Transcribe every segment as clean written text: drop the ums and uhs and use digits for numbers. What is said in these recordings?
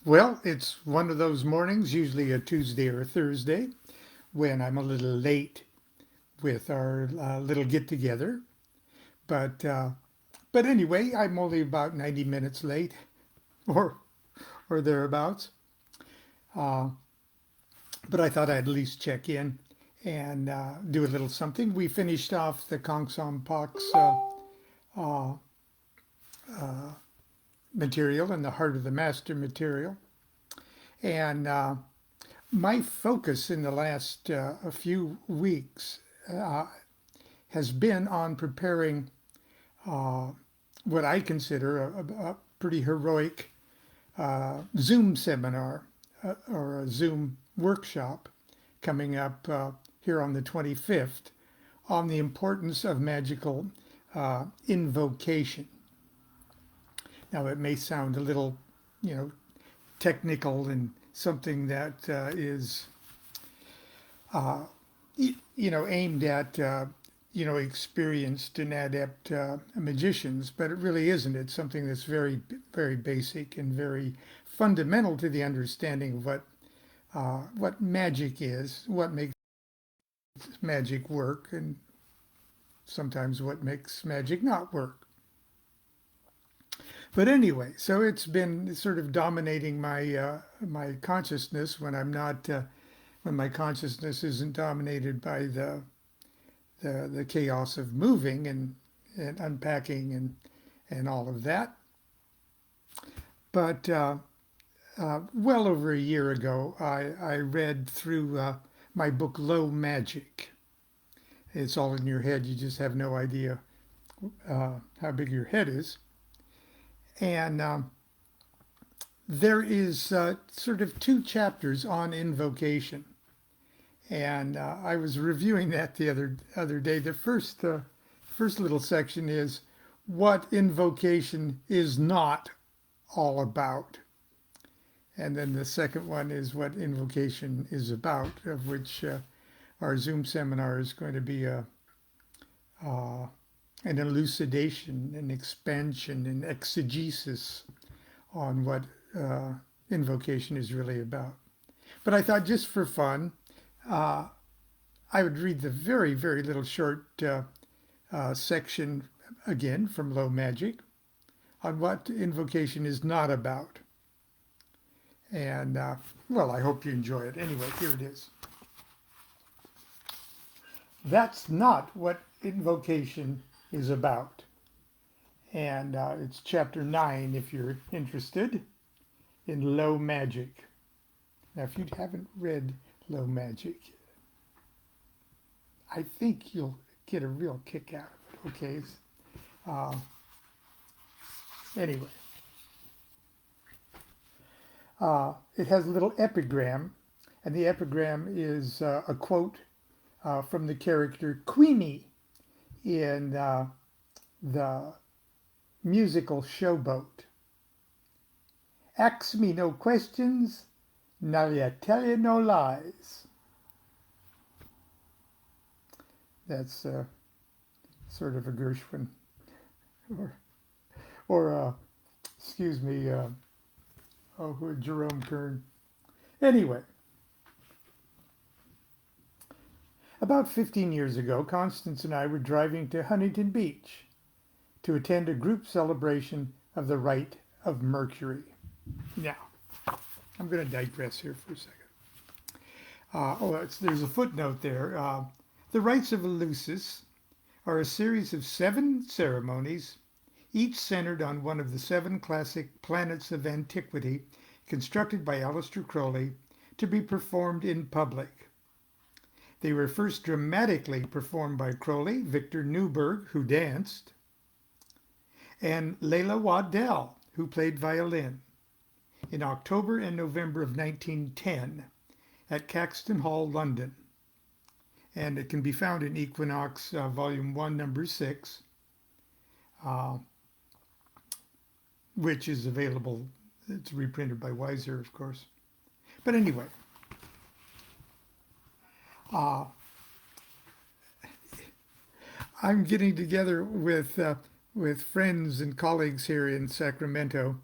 Well, it's one of those mornings, usually a Tuesday or a Thursday, when I'm a little late with our little get together. But uh, but anyway, I'm only about 90 minutes late, or or thereabouts. Uh, but I thought I'd at least check in and do a little something. We finished off the Kongsom Pox uh, material and the Heart of the Master material, and my focus in the last a few weeks uh, has been on preparing uh, what I consider a pretty heroic Zoom seminar or a Zoom workshop coming up here on the 25th on the importance of magical invocation. Now, it may sound a little, you know, technical and something that is aimed at experienced and adept magicians, but it really isn't. It's something that's very, very basic and very fundamental to the understanding of what magic is, what makes magic work, and sometimes what makes magic not work. But anyway, so it's been sort of dominating my consciousness when I'm not when my consciousness isn't dominated by the chaos of moving and unpacking and all of that. But well over a year ago, I read through my book Low Magic. It's all in your head. You just have no idea how big your head is. And there is sort of two chapters on invocation. And I was reviewing that the other day. The first little section is what invocation is not all about. And then the second one is what invocation is about, of which our Zoom seminar is going to be an elucidation, an expansion, an exegesis on what invocation is really about. But I thought just for fun, uh, I would read the very, very little short section again from Low Magic on what invocation is not about. And well, I hope you enjoy it. Anyway, here it is. That's not what invocation is about. And it's chapter 9 if you're interested in Low Magic. Now, if you haven't read Low Magic, I think you'll get a real kick out of it, okay? Uh, anyway, it has a little epigram, and the epigram is a quote from the character Queenie in the musical Showboat. Ask me no questions, and I'll tell you no lies. That's sort of a Gershwin, or, or excuse me, Jerome Kern. Anyway, about 15 years ago, Constance and I were driving to Huntington Beach to attend a group celebration of the Rite of Mercury. Now, I'm going to digress here for a second. There's a footnote there. The rites of Eleusis are a series of 7 ceremonies, each centered on one of the 7 classic planets of antiquity, constructed by Aleister Crowley to be performed in public. They were first dramatically performed by Crowley, Victor Newberg, who danced, and Leila Waddell, who played violin, in October and November of 1910 at Caxton Hall, London. And it can be found in Equinox, Volume 1, Number 6, which is available. It's reprinted by Weiser, of course. But anyway, I'm getting together with friends and colleagues here in Sacramento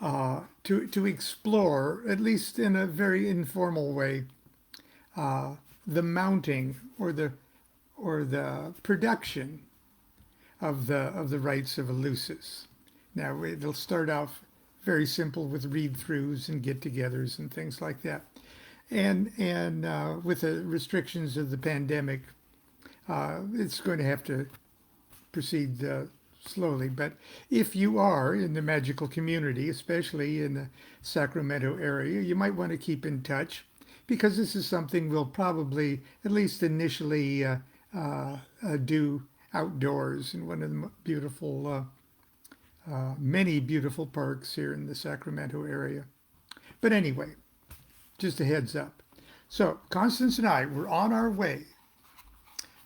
to explore, at least in a very informal way, the mounting or the production of the rites of Eleusis. Now it'll start off very simple with read-throughs and get-togethers and things like that, and with the restrictions of the pandemic, it's going to have to proceed slowly. But if you are in the magical community, especially in the Sacramento area, you might want to keep in touch because this is something we'll probably, at least initially, do outdoors in one of the beautiful, many beautiful parks here in the Sacramento area. But anyway, just a heads up. So Constance and I were on our way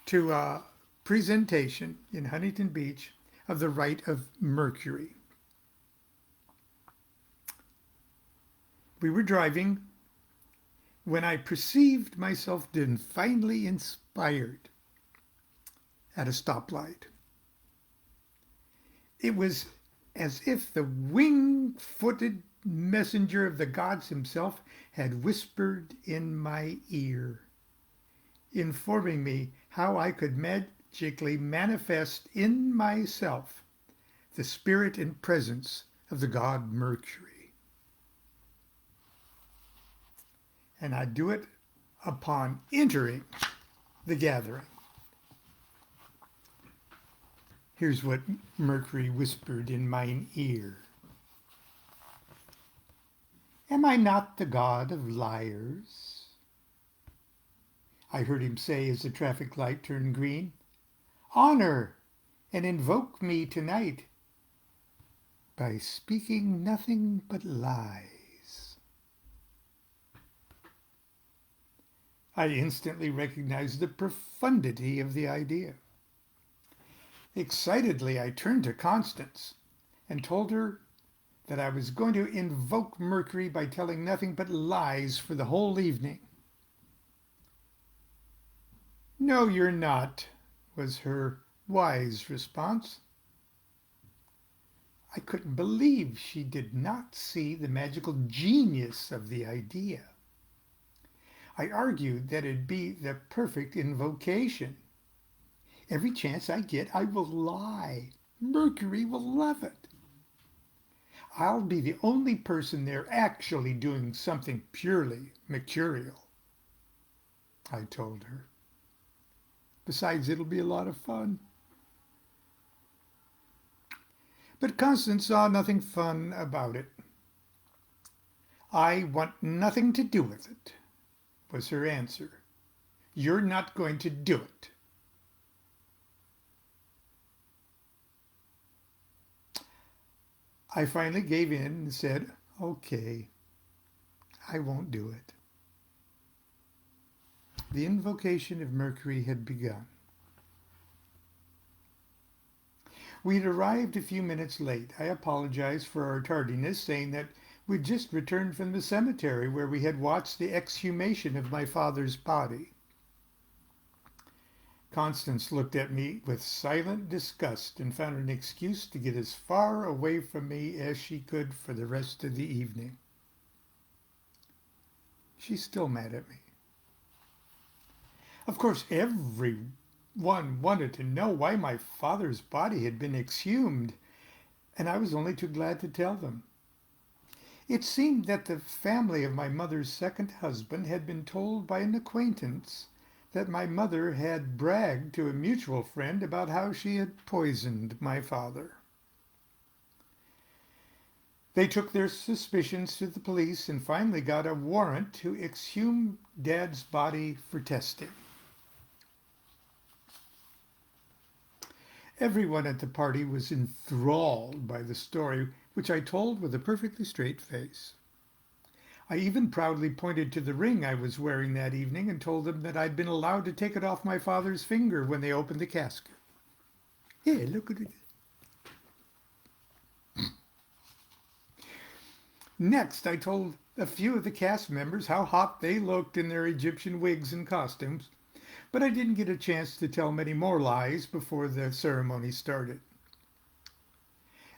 to a presentation in Huntington Beach of the Rite of Mercury. We were driving when I perceived myself divinely inspired at a stoplight. It was as if the wing-footed messenger of the gods himself had whispered in my ear, informing me how I could magically manifest in myself the spirit and presence of the god Mercury. And I do it upon entering the gathering. Here's what Mercury whispered in mine ear. Am I not the god of liars? I heard him say as the traffic light turned green. Honor and invoke me tonight by speaking nothing but lies. I instantly recognized the profundity of the idea. Excitedly, I turned to Constance and told her that I was going to invoke Mercury by telling nothing but lies for the whole evening. No, you're not, was her wise response. I couldn't believe she did not see the magical genius of the idea. I argued that it'd be the perfect invocation. Every chance I get, I will lie. Mercury will love it. I'll be the only person there actually doing something purely mercurial, I told her. Besides, it'll be a lot of fun. But Constance saw nothing fun about it. I want nothing to do with it, was her answer. You're not going to do it. I finally gave in and said, okay, I won't do it. The invocation of Mercury had begun. We'd arrived a few minutes late. I apologized for our tardiness, saying that we'd just returned from the cemetery where we had watched the exhumation of my father's body. Constance looked at me with silent disgust and found an excuse to get as far away from me as she could for the rest of the evening. She's still mad at me. Of course, everyone wanted to know why my father's body had been exhumed, and I was only too glad to tell them. It seemed that the family of my mother's second husband had been told by an acquaintance that my mother had bragged to a mutual friend about how she had poisoned my father. They took their suspicions to the police and finally got a warrant to exhume Dad's body for testing. Everyone at the party was enthralled by the story, which I told with a perfectly straight face. I even proudly pointed to the ring I was wearing that evening and told them that I'd been allowed to take it off my father's finger when they opened the casket. Yeah, look at it. Next, I told a few of the cast members how hot they looked in their Egyptian wigs and costumes, but I didn't get a chance to tell many more lies before the ceremony started.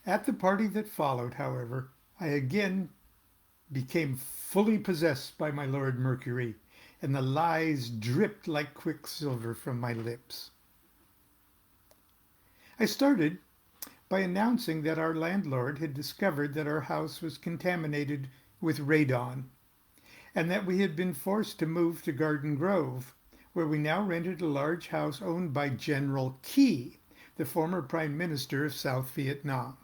At the party that followed, however, I again became fully possessed by my Lord Mercury, and the lies dripped like quicksilver from my lips. I started by announcing that our landlord had discovered that our house was contaminated with radon, and that we had been forced to move to Garden Grove, where we now rented a large house owned by General Key, the former Prime Minister of South Vietnam.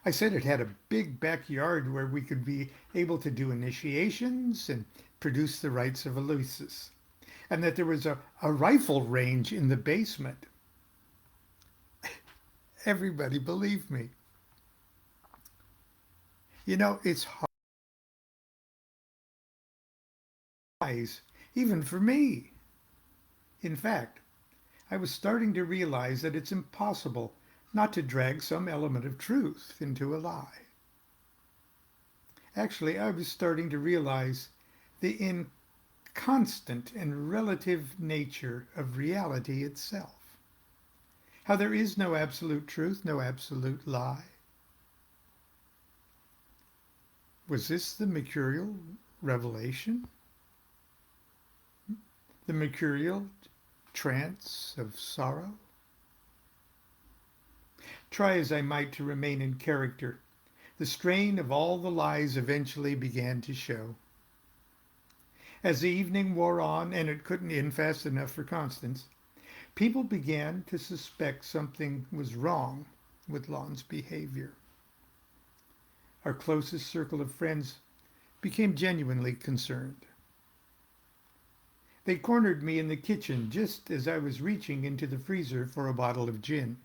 I said it had a big backyard where we could be able to do initiations and produce the rites of Eleusis, and that there was a rifle range in the basement. Everybody believed me. You know, it's hard, even for me. In fact, I was starting to realize that it's impossible not to drag some element of truth into a lie. Actually, I was starting to realize the inconstant and relative nature of reality itself. How there is no absolute truth, no absolute lie. Was this the mercurial revelation? The mercurial trance of sorrow? Try as I might to remain in character, the strain of all the lies eventually began to show. As the evening wore on, and it couldn't end fast enough for Constance, people began to suspect something was wrong with Lon's behavior. Our closest circle of friends became genuinely concerned. They cornered me in the kitchen just as I was reaching into the freezer for a bottle of gin.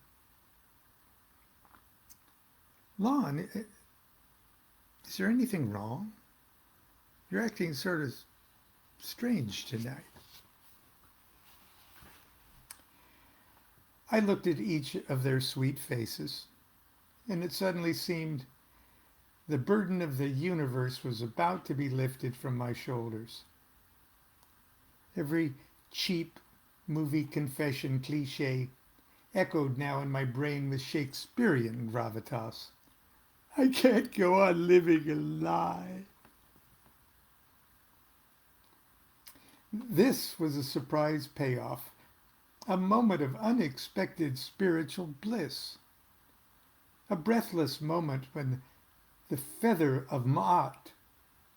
Lon, is there anything wrong? You're acting sort of strange tonight. I looked at each of their sweet faces, and it suddenly seemed the burden of the universe was about to be lifted from my shoulders. Every cheap movie confession cliche echoed now in my brain with Shakespearean gravitas. I can't go on living a lie. This was a surprise payoff, a moment of unexpected spiritual bliss, a breathless moment when the feather of Ma'at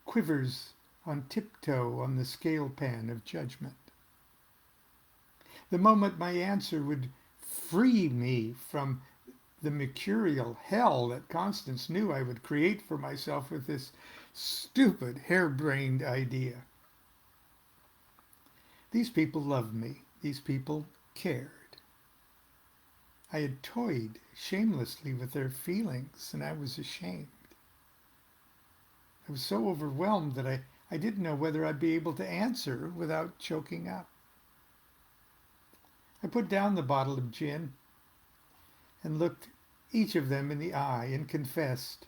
quivers on tiptoe on the scale pan of judgment. The moment my answer would free me from the mercurial hell that Constance knew I would create for myself with this stupid, harebrained idea. These people loved me. These people cared. I had toyed shamelessly with their feelings, and I was ashamed. I was so overwhelmed that I didn't know whether I'd be able to answer without choking up. I put down the bottle of gin and looked each of them in the eye and confessed.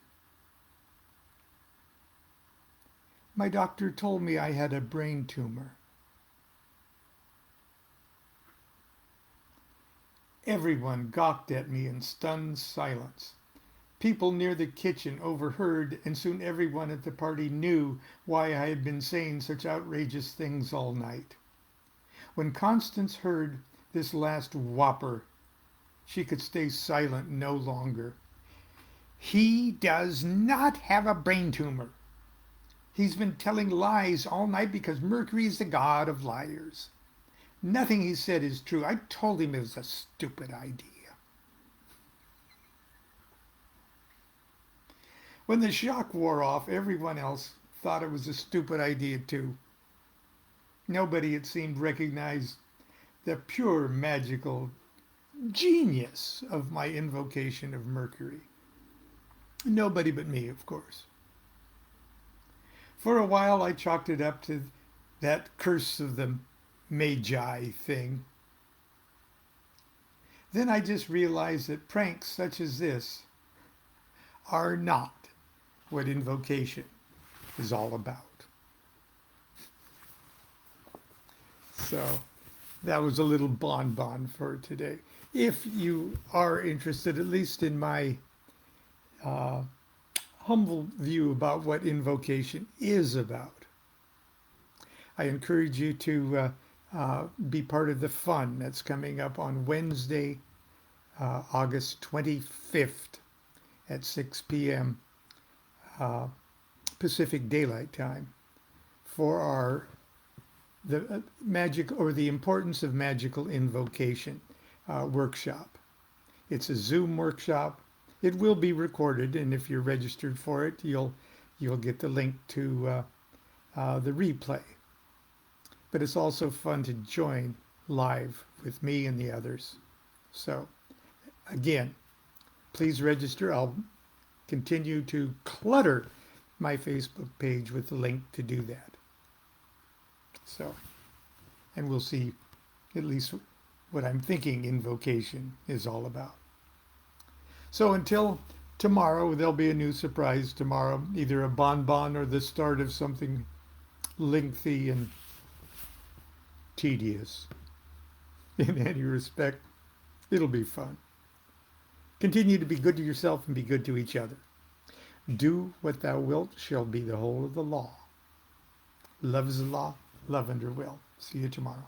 My doctor told me I had a brain tumor. Everyone gawked at me in stunned silence. People near the kitchen overheard, and soon everyone at the party knew why I had been saying such outrageous things all night. When Constance heard this last whopper, she could stay silent no longer. He does not have a brain tumor. He's been telling lies all night because Mercury is the god of liars. Nothing he said is true. I told him it was a stupid idea. When the shock wore off, everyone else thought it was a stupid idea too. Nobody, it seemed, recognized the pure magical genius of my invocation of Mercury. Nobody but me, of course. For a while, I chalked it up to that curse of the Magi thing. Then I just realized that pranks such as this are not what invocation is all about. So that was a little bonbon for today. If you are interested, at least in my humble view about what invocation is about. I encourage you to be part of the fun that's coming up on Wednesday, August 25th at 6 p.m. Pacific Daylight Time for our the magic or the importance of magical invocation workshop. It's a Zoom workshop. It will be recorded, and if you're registered for it, you'll get the link to the replay. But it's also fun to join live with me and the others. So again, please register. I'll continue to clutter my Facebook page with the link to do that. So, and we'll see at least what I'm thinking invocation is all about. So until tomorrow, there'll be a new surprise tomorrow, either a bonbon or the start of something lengthy and tedious. In any respect, it'll be fun. Continue to be good to yourself and be good to each other. Do what thou wilt shall be the whole of the law. Love is the law, love under will. See you tomorrow.